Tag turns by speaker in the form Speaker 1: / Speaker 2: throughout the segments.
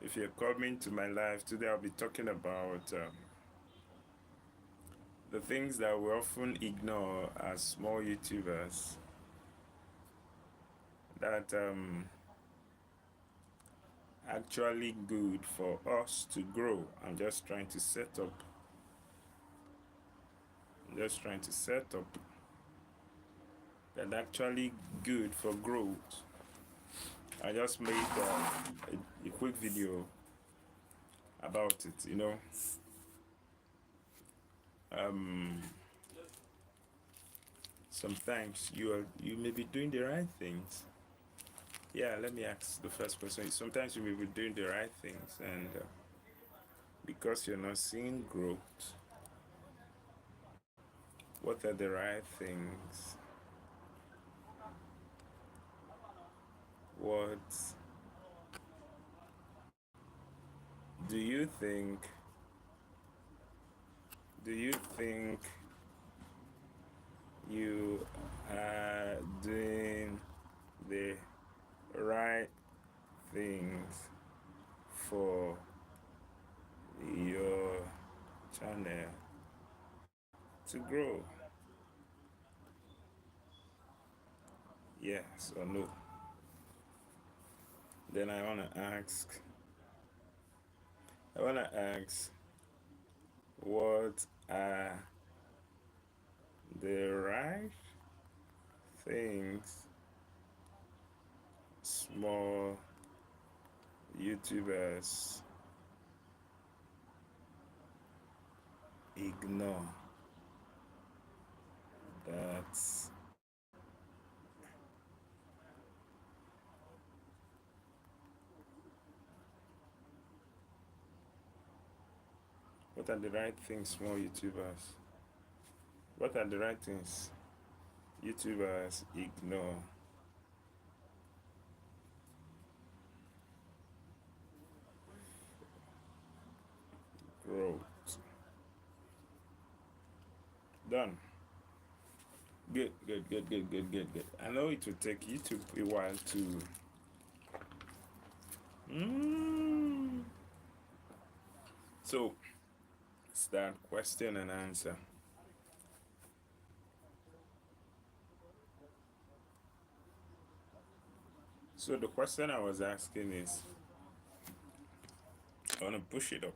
Speaker 1: If you're coming to my life today, I'll be talking about the things that we often ignore as small YouTubers that actually good for us to grow. I'm just trying to set up that actually good for growth. I just made a quick video about it. Um, Sometimes you may be doing the right things. Yeah, let me ask the first question. Sometimes you may be doing the right things, and because you're not seeing growth, what are the right things? What do you think? Do you think you are doing the right things for your channel to grow? Yes or no? Then I wanna ask, what are the right things small YouTubers ignore? That's what are the right things small YouTubers? What are the right things YouTubers ignore? Growth. Done. Good, good, good, good, good, good, good. I know it will take YouTube a while to. Mm. So, start question and answer. So, the question I was asking is, I want to push it up,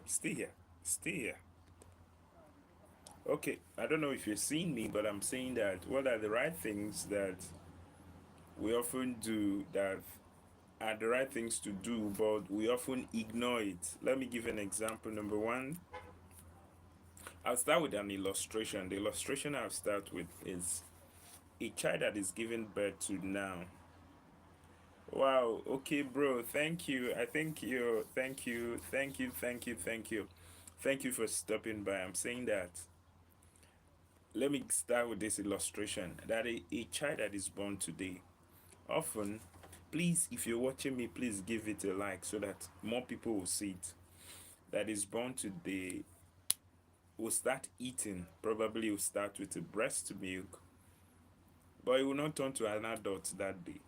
Speaker 1: stay here, stay here. Okay, I don't know if you're seeing me, but I'm saying that what are the right things that we often do that are the right things to do, but we often ignore it. Let me give an example. Number one, I'll start with an illustration. The illustration I'll start with is a child that is giving birth to now. Wow, okay, bro, thank you. I think you, thank you, thank you, thank you, thank you. Thank you for stopping by. I'm saying that. Let me start with this illustration that a child that is born today, often, please, if you're watching me, please give it a like so that more people will see it. That is born today will start eating. Probably will start with a breast milk, but it will not turn to an adult that day.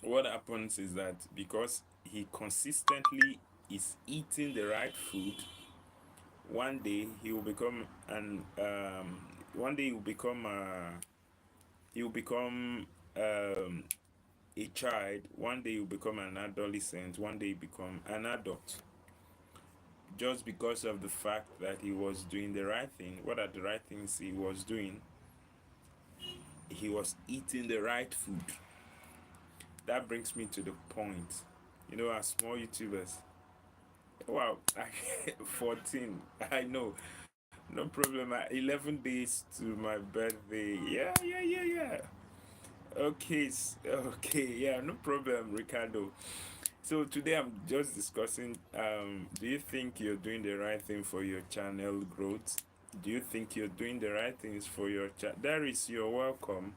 Speaker 1: What happens is that because he consistently is eating the right food, one day he will become an one day he will become a child. One day he will become an adolescent. One day he become an adult, just because of the fact that he was doing the right thing. What are the right things he was doing? He was eating the right food. That brings me to the point. As small YouTubers, wow, 14, I know, no problem. 11 days to my birthday. Yeah, yeah, yeah, yeah. Okay, okay, yeah, no problem, Ricardo. So today I'm just discussing, do you think you're doing the right thing for your channel growth? Do you think you're doing the right things for your channel? There is, you're welcome.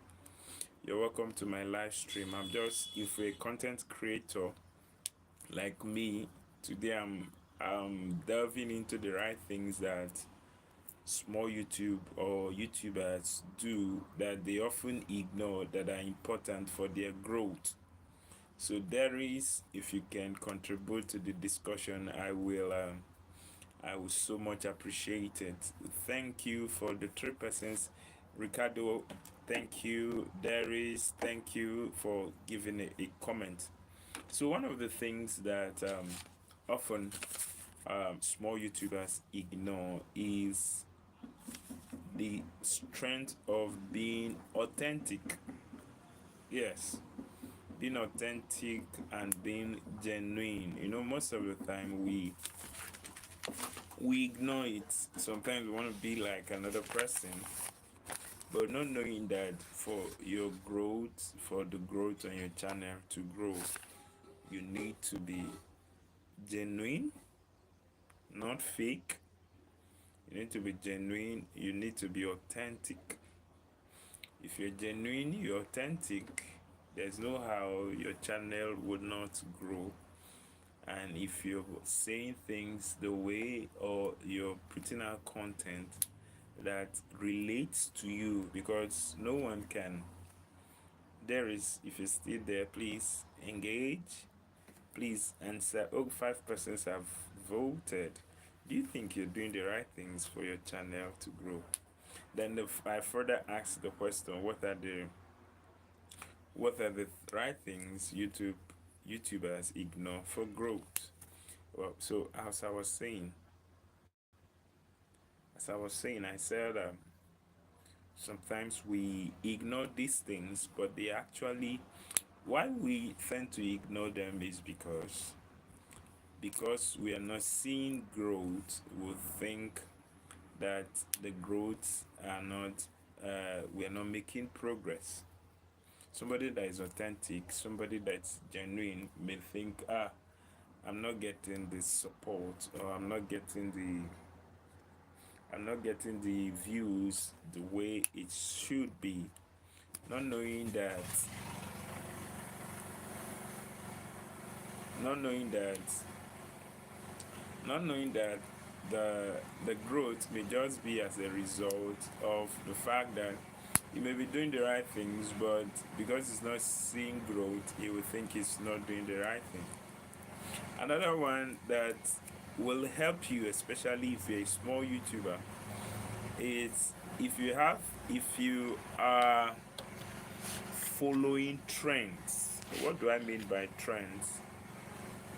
Speaker 1: You're welcome to my live stream. If you're a content creator like me, today I'm delving into the right things that small YouTube or YouTubers do that they often ignore that are important for their growth. So there is, if you can contribute to the discussion, I will so much appreciate it. Thank you for the three persons. Ricardo, thank you. Darius, thank you for giving a comment. So one of the things that often small YouTubers ignore is the strength of being authentic. Yes, being authentic and being genuine. You know, most of the time we ignore it. Sometimes we want to be like another person, but not knowing that for your growth, for the growth on your channel to grow, you need to be genuine, not fake. You need to be genuine, you need to be authentic. If you're genuine, you're authentic, there's no how your channel would not grow. And if you're saying things the way, or you're putting out content that relates to you, because no one can. There is, if you're still there, please engage, please answer. Oh, 5% have voted. Do you think you're doing the right things for your channel to grow? Then I further ask the question: what are the right things YouTubers ignore for growth? Well, so I said sometimes we ignore these things, but they actually, why we tend to ignore them is because we are not seeing growth. We think that the growths are not, we are not making progress. Somebody that is authentic, somebody that's genuine may think, I'm not getting the support, or I'm not getting the views the way it should be, not knowing that not knowing that not knowing that the growth may just be as a result of the fact that you may be doing the right things, but because it's not seeing growth, you will think it's not doing the right thing. Another one that will help you, especially if you're a small YouTuber, is if you are following trends. What do I mean by trends?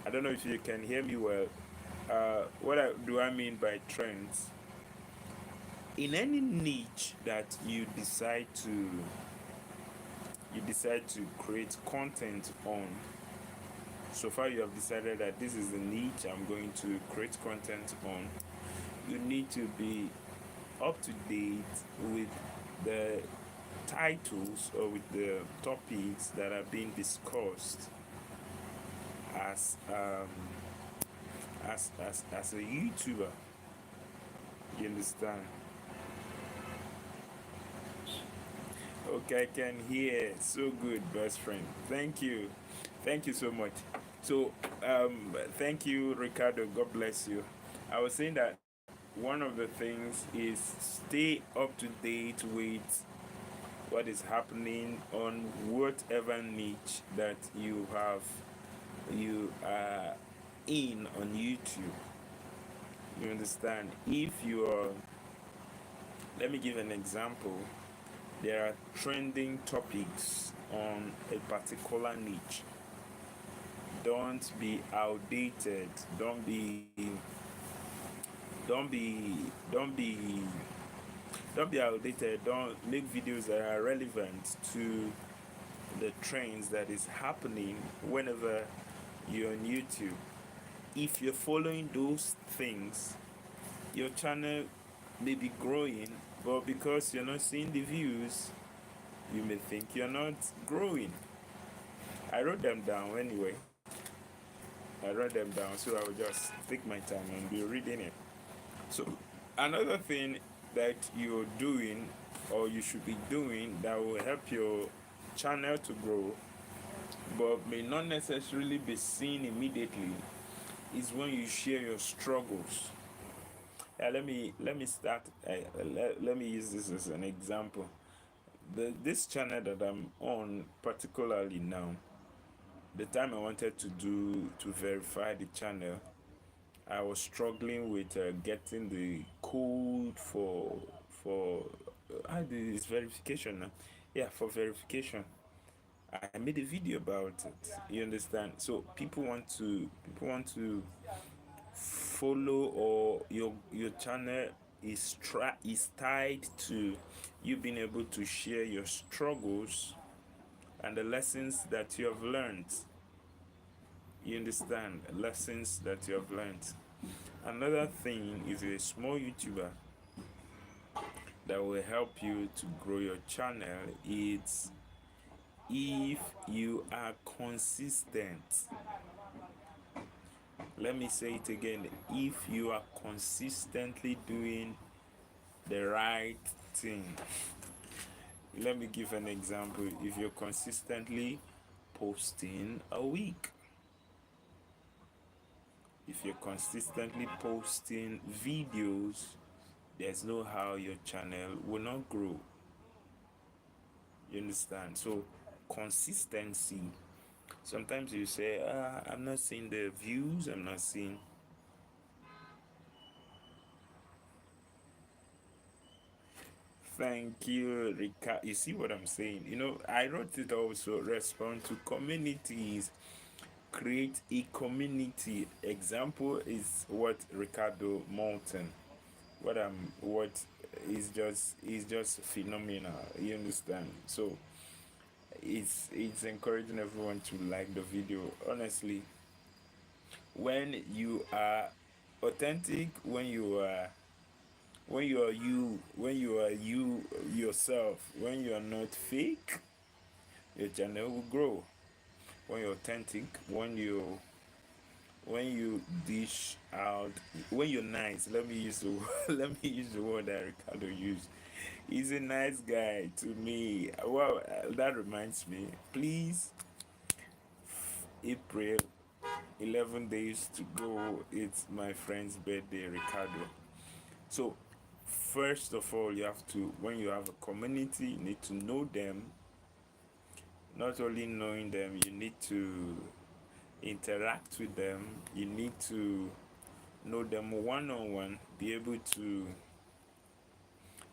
Speaker 1: I don't know if you can hear me well. Do I mean by trends? In any niche that you decide to create content on, so far you have decided that this is the niche I'm going to create content on, you need to be up to date with the titles or with the topics that are being discussed as as a YouTuber. You understand? Okay, I can hear. So good, best friend. Thank you. Thank you so much. So, thank you, Ricardo. God bless you. I was saying that one of the things is stay up to date with what is happening on whatever niche that you are in on YouTube. You understand? If you are, let me give an example. There are trending topics on a particular niche. Don't be outdated. Don't be don't be don't be outdated. Don't make videos that are relevant to the trends that is happening whenever you're on YouTube. If you're following those things, your channel may be growing, but because you're not seeing the views, you may think you're not growing. I wrote them down anyway. I wrote them down, so I will just take my time and be reading it. So, another thing that you're doing or you should be doing that will help your channel to grow but may not necessarily be seen immediately is when you share your struggles. Let me start. Let me use this as an example. This channel that I'm on particularly now, the time I wanted to verify the channel, I was struggling with getting the code for how do this verification now? Yeah, for verification. I made a video about it. You understand? So people want to follow, or your channel is tied to you being able to share your struggles and the lessons that you have learned. You understand? Lessons that you have learned. Another thing is a small YouTuber that will help you to grow your channel. It's if you are consistent. Let me say it again. If you are consistently doing the right thing. Let me give an example. If you're consistently posting a week, if you're consistently posting videos, there's no how your channel will not grow. You understand? So consistency. Sometimes you say, I'm not seeing the views, I'm not seeing. Thank you, Rika. You see what I'm saying? I wrote it also. Respond to communities, create a community. Example is what Ricardo Moulton. What is just phenomenal. You understand? So it's encouraging everyone to like the video. Honestly, when you are authentic, when you are you yourself, when you are not fake, your channel will grow. When you're authentic, when you dish out, when you're nice. Let me use the let me use the word that Ricardo used. He's a nice guy to me. Well, that reminds me, please, April, 11 days to go. It's my friend's birthday, Ricardo. So first of all, you have to, when you have a community, you need to know them. Not only knowing them, you need to interact with them. You need to know them one on one, be able to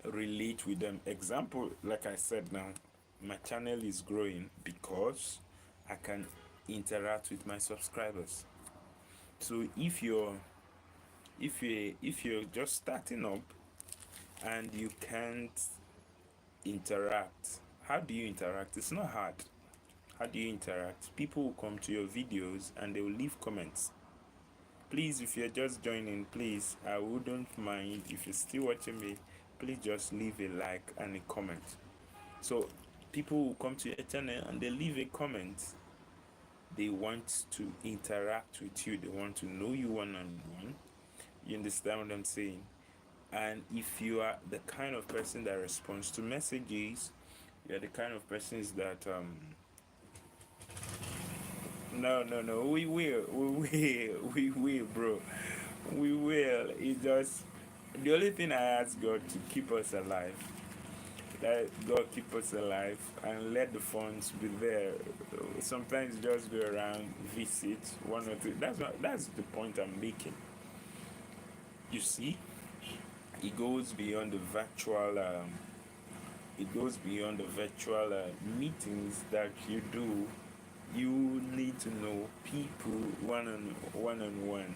Speaker 1: relate with them. Example, like I said now, my channel is growing because I can interact with my subscribers. So if you're just starting up and you can't interact, how do you interact? It's not hard. How do you interact? People will come to your videos and they will leave comments. Please, if you're just joining, please, I wouldn't mind if you're still watching me, please just leave a like and a comment. So people will come to your channel and they leave a comment. They want to interact with you, they want to know you one on one. You understand what I'm saying? And if you are the kind of person that responds to messages, you're the kind of persons that no, we will, bro. We will. It just, the only thing I ask God to keep us alive. Let God keep us alive and let the funds be there. Sometimes just go around, visit one or two. That's the point I'm making. You see, it goes beyond the virtual. It goes beyond the virtual meetings that you do. You need to know people one on one.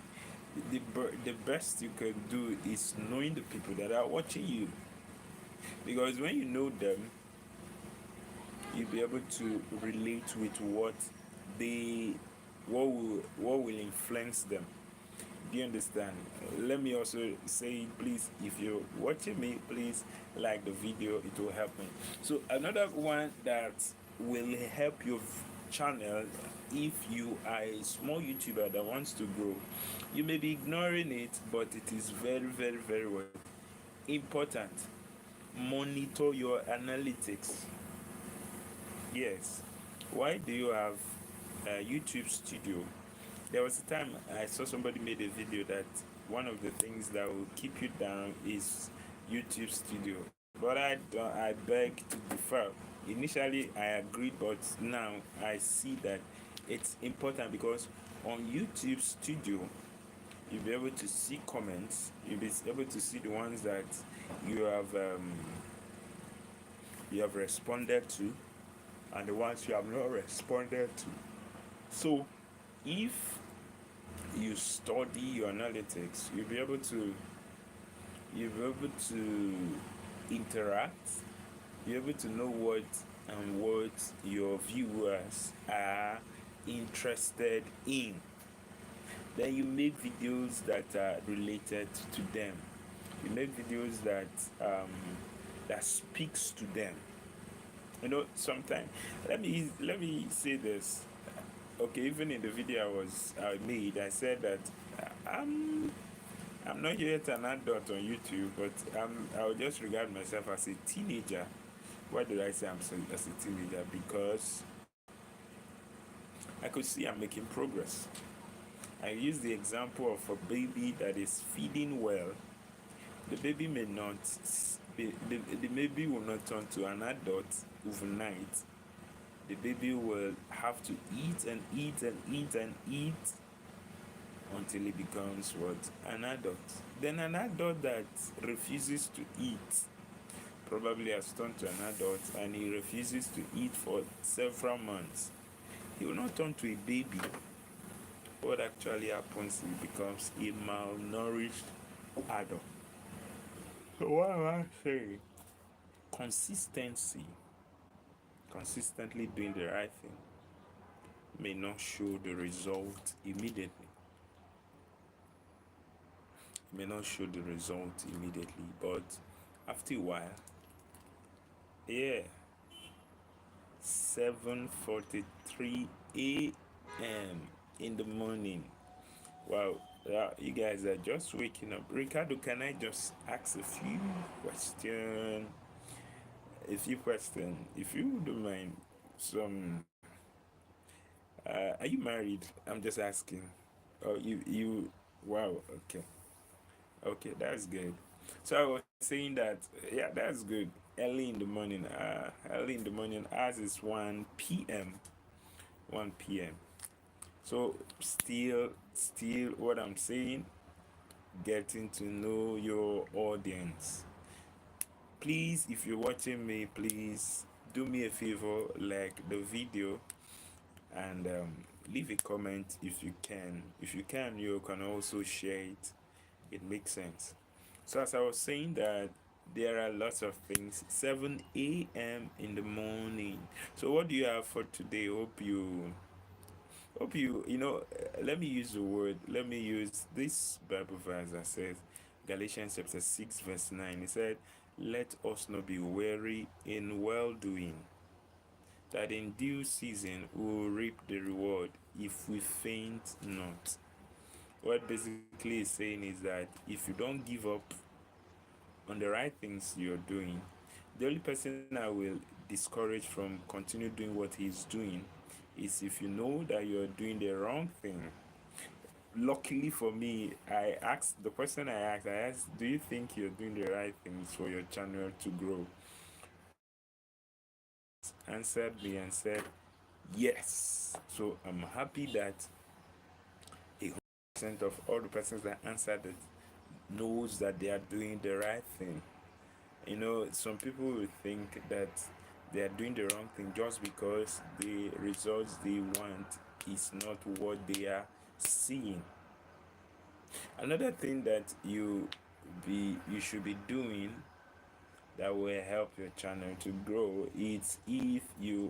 Speaker 1: The best you can do is knowing the people that are watching you, because when you know them, you'll be able to relate with they what will influence them. Do you understand? Let me also say, please, if you're watching me, please like the video. It will help me. So another one that will help your channel, if you are a small YouTuber that wants to grow, you may be ignoring it, but it is very, very, very important. Monitor your analytics. Yes. Why do you have a YouTube Studio? There was a time I saw somebody made a video that one of the things that will keep you down is YouTube Studio. But I beg to differ. Initially, I agreed, but now I see that It's important because on YouTube Studio, you'll be able to see comments. You'll be able to see the ones that you have um, you have responded to, and the ones you have not responded to. So, if you study your analytics, you'll be able to interact. You're able to know what your viewers are interested in. Then you make videos that are related to them. You make videos that speaks to them. Sometimes, let me say this. Okay, even in the video I made, I said that I'm not yet an adult on YouTube, but I'll just regard myself as a teenager. Why did I say as a teenager? Because I could see I'm making progress. I use the example of a baby that is feeding well. The baby may not, the baby will not turn to an adult overnight. The baby will have to eat and eat and eat and eat until he becomes what? An adult. Then an adult that refuses to eat probably has turned to an adult and he refuses to eat for several months. He will not turn to a baby. What actually happens, he becomes a malnourished adult. So what am I saying? Consistency, consistently doing the right thing may not show the result immediately. It may not show the result immediately, but after a while, yeah, 7:43 a.m. in the morning. Wow, you guys are just waking up. Ricardo, can I just ask a few questions? If you don't mind. Some, are you married? I'm just asking. Oh, wow, okay, that's good. So I was saying that, yeah, that's good. Early in the morning, as is 1 p.m. 1 p.m. So still, what I'm saying, getting to know your audience. Please, if you're watching me, please do me a favor, like the video, and leave a comment if you can. If you can, you can also share it. It makes sense. So as I was saying that there are lots of things. 7 a.m. in the morning. So what do you have for today? Let me use the word. Let me use this Bible verse that says, Galatians chapter 6 verse 9. It said, "Let us not be weary in well doing, that in due season we will reap the reward if we faint not." What basically is saying is that if you don't give up on the right things you're doing, the only person I will discourage from continue doing what he's doing is if you know that you're doing the wrong thing. Luckily for me, I asked, do you think you're doing the right things for your channel to grow? Answered me and said, yes. So I'm happy that 100% of all the persons that answered it knows that they are doing the right thing. Some people will think that they are doing the wrong thing just because the results they want is not what they are seeing. Another thing that you should be doing that will help your channel to grow is if you